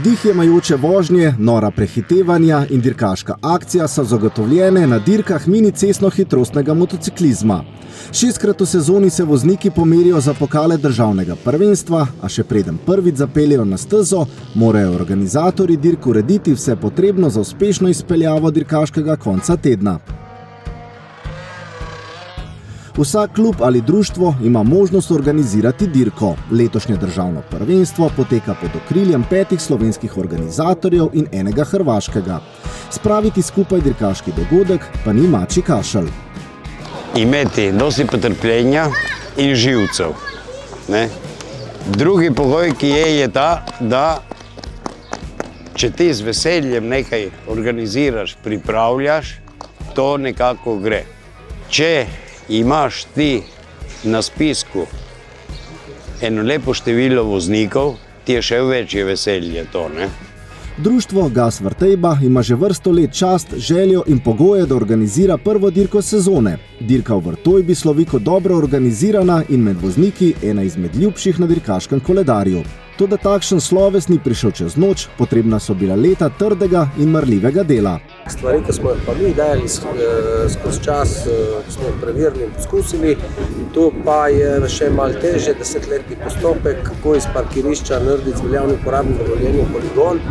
Dih jemajoče vožnje, nora prehitevanja in dirkaška akcija so zagotovljene na dirkah mini cestno-hitrostnega motociklizma. 6krat v sezoni se vozniki pomerijo za pokale državnega prvenstva, a še preden prvič zapeljejo na stezo, morajo organizatorji dirk urediti vse potrebno za uspešno izpeljavo dirkaškega konca tedna. Vsak klub ali društvo ima možnost organizirati dirko. Letošnje državno prvenstvo poteka pod okriljem 5 slovenskih organizatorjev in enega hrvaškega. Spraviti skupaj dirkaški dogodek pa ni mačji kašelj. Imeti dosti potrpljenja in živcev. Drugi pogoj, ki je ta, da če ti z veseljem nekaj organiziraš, pripravljaš, to nekako gre. Če imaš ti na spisku eno lepo število voznikov, ti je še večje veselje to, ne? Društvo Gas Vrtejba ima že vrsto let čast, željo in pogoje, da organizira prvo dirko sezone. Dirka v Vrtojbi slovi kot dobro organizirana in med vozniki ena izmed ljubših na dirkaškem koledarju. Toda takšen sloves ni prišel čez noč, potrebna so bila leta trdega in marljivega dela. Stvari, ki smo jih pa mi dajali skozi čas, smo jih preverili in poskusili, to pa je še malo težje, 10-letni postopek, kako iz parkirišča narediti z veljavnim uporabnim dovoljenjem poligon,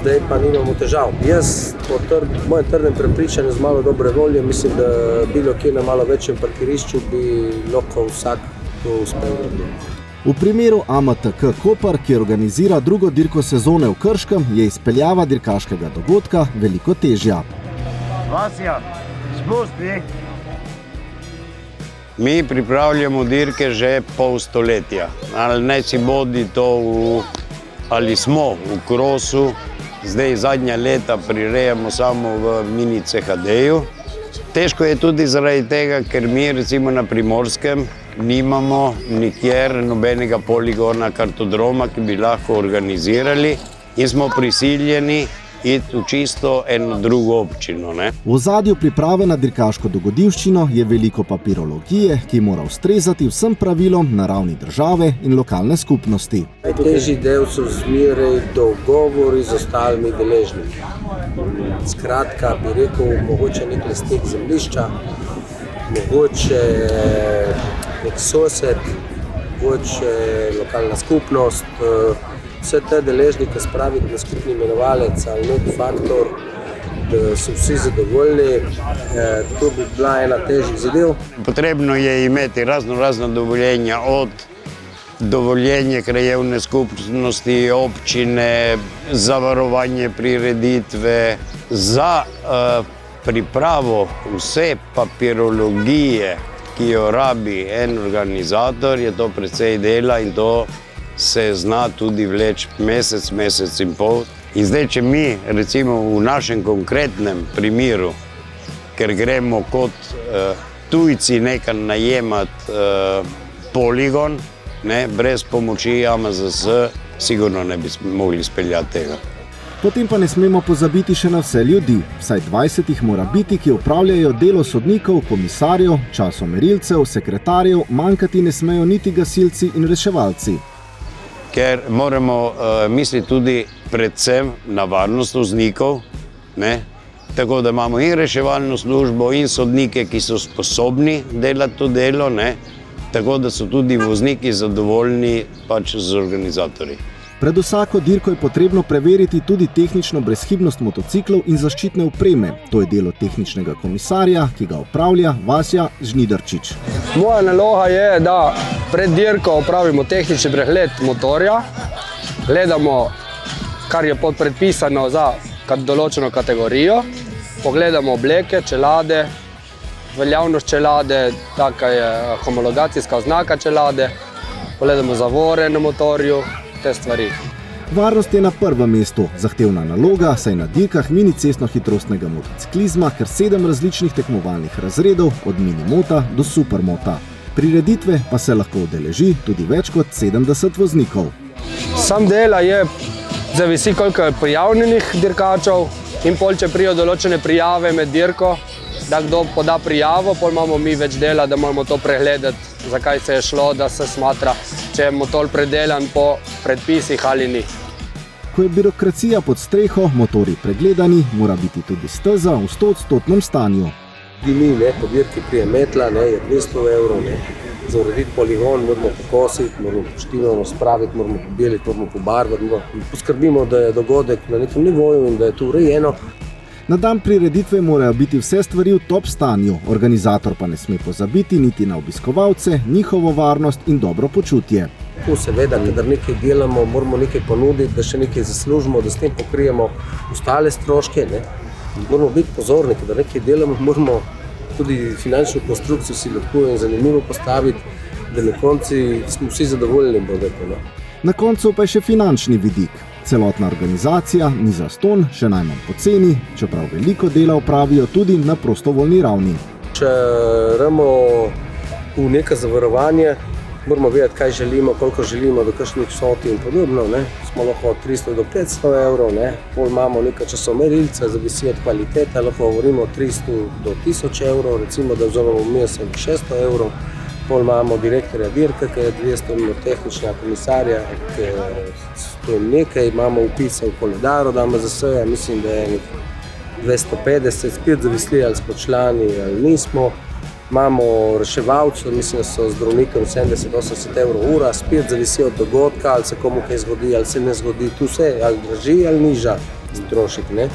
zdaj pa nimamo težav. Jaz po mojem trdnem prepričanju z malo dobre volje mislim, da bilo kje na malo večjem parkirišču bi lahko vsak to uspel narediti. V primeru AMTK Koper, ki organizira drugo dirko sezone v Krškem, je izpeljava dirkaškega dogodka veliko težja. Vasja, spusti! Mi pripravljamo dirke že pol stoletja. Ali ne si bodi to ali smo v krosu, zdaj zadnja leta prirejamo samo v mini CHD-ju. Težko je tudi zaradi tega, ker mi recimo na Primorskem nimamo nikjer nobenega poligona kartodroma, ki bi lahko organizirali in smo prisiljeni iti v čisto eno drugo občino. V ozadju priprave na dirkaško dogodivščino je veliko papirologije, ki mora ustrezati vsem pravilom na ravni države in lokalne skupnosti. Najtežji del so zmeraj dogovori z ostalimi deležniki. Skratka, bi rekel, mogoče nek lastnik zemljišča, mogoče nek sosed, mogoče lokalna skupnost, vse te deležnike spraviti na skupni imenovalec ali nek faktor, da so vsi zadovoljni, to bi bila ena težjih zadev. Potrebno je imeti razna dovoljenja, od dovoljenje krajevne skupnosti, občine, zavarovanje prireditve, za pripravo vse papirologije, ki jo rabi en organizator, je to precej dela in to se zna tudi vleči mesec in pol. In zdaj, če mi recimo v našem konkretnem primeru, ker gremo kot tujci nekaj najemati poligon, brez pomoči AMZS, sigurno ne bi mogli speljati tega. Potem pa ne smemo pozabiti še na vse ljudi. Vsaj 20 jih mora biti, ki opravljajo delo sodnikov, komisarjev, časomerilcev, sekretarjev, manjkati ne smejo niti gasilci in reševalci. Ker moramo misliti tudi predvsem na varnost voznikov, tako da imamo in reševalno službo in sodnike, ki so sposobni delati to delo, tako da so tudi vozniki zadovoljni z organizatorji. Pred vsako dirko je potrebno preveriti tudi tehnično brezhibnost motociklov in zaščitne opreme. To je delo tehničnega komisarja, ki ga opravlja Vasja Žnidarčič. Moja naloga je, da pred dirko opravimo tehnični pregled motorja, gledamo, kar je predpisano za določeno kategorijo, pogledamo obleke, čelade, veljavnost čelade, taka je homologacijska oznaka čelade, pogledamo zavore na motorju, te stvari. Varnost je na prvem mestu, zahtevna naloga, saj na dirkah mini cestno-hitrostnega motociklizma kar 7 različnih tekmovalnih razredov, od minimota do supermota. Prireditve pa se lahko udeleži tudi več kot 70 voznikov. Sam dela je, zavisi koliko je prijavljenih dirkačev in pol, če prijo določene prijave med dirko, da kdo poda prijavo, pol imamo mi več dela, da moramo to pregledati, zakaj se je šlo, da se smatra, če je motor predelan po predpisih ali ni. ko je birokracija pod streho, motorji pregledani, mora biti tudi steza v 100% stanju. Mi, ne, po dirki prije metla, ne, je 200 evrov, ne. Za urediti poligon moramo pokositi, moramo poštivano spraviti, moramo pobeliti, moramo pobarvati, poskrbimo, da je dogodek na nekem nivoju in da je to urejeno. Na dan prireditve morajo biti vse stvari v top stanju, organizator pa ne sme pozabiti niti na obiskovalce, njihovo varnost in dobro počutje. Tu seveda, kadar nekaj delamo, moramo nekaj ponuditi, da še nekaj zaslužimo, da s tem pokrijemo ostale stroške, ne. Moramo biti pozorni, kadar nekaj delamo, moramo tudi finančno konstrukcijo si lahko in zanimivo postaviti, da na konci smo vsi zadovoljni, bo rekel, no. Na koncu pa je še finančni vidik. Celotna organizacija ni zastonj, še najmanj poceni, čeprav veliko dela opravijo tudi na prostovoljni ravni. Če gremo v neka zavarovanje, moramo vedeti, kaj želimo, koliko želimo, do kakšnih vsoti in podobno, ne. Smo lahko od 300 do 500 evrov, ne. Pol imamo neka časomerilca, zavisi od kvalitete, lahko govorimo od 300 do 1000 evrov, recimo, da vzamemo vmes 600 evrov. Pol imamo direktorja dirke, ki je 200, imamo tehničnega komisarja, ki je nekaj, imamo upise v koledaru, da MZS-ja, mislim, da je 250, spet zavisli, ali smo člani ali nismo. Imamo reševalcev, mislim, da so zdravnikom 70-80 evrov ura, spet zavisi od dogodka, ali se komu kaj zgodi, ali se ne zgodi, tu vse, ali draži ali niža strošek, ne.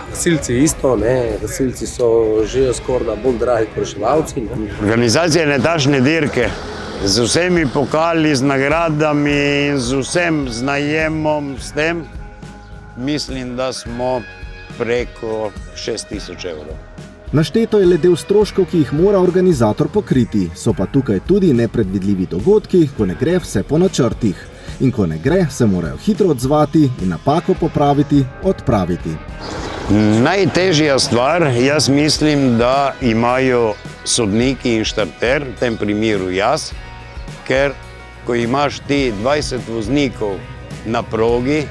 Gasilci isto, ne, gasilci so že skoraj bolj dragi kot reševalci, ne. Organizacija etažne dirke z vsemi pokali, z nagradami in z vsem, z najemom, s tem, mislim, da smo preko 6000 evrov. Našteto je le del stroškov, ki jih mora organizator pokriti, so pa tukaj tudi nepredvidljivi dogodki, ko ne gre vse po načrtih. In ko ne gre, se morajo hitro odzvati in napako popraviti, odpraviti. Najtežja stvar, jaz mislim, da imajo sodniki in štarter, v tem primeru jaz, ker ko imaš ti 20 voznikov na progi,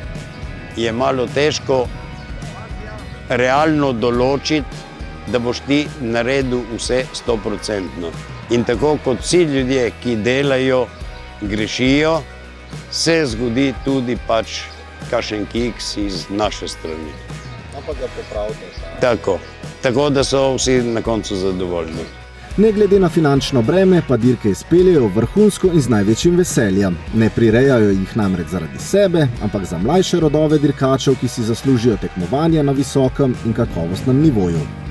je malo težko realno določiti, da boš ti naredil vse 100%. In tako kot vsi ljudje, ki delajo, grešijo, se zgodi tudi pač kakšen kiks iz naše strani. Ampak ga popravite. Tako da so vsi na koncu zadovoljni. Ne glede na finančno breme, pa dirke izpeljejo vrhunsko in z največjim veseljem. Ne prirejajo jih namreč zaradi sebe, ampak za mlajše rodove dirkačev, ki si zaslužijo tekmovanja na visokem in kakovostnem nivoju.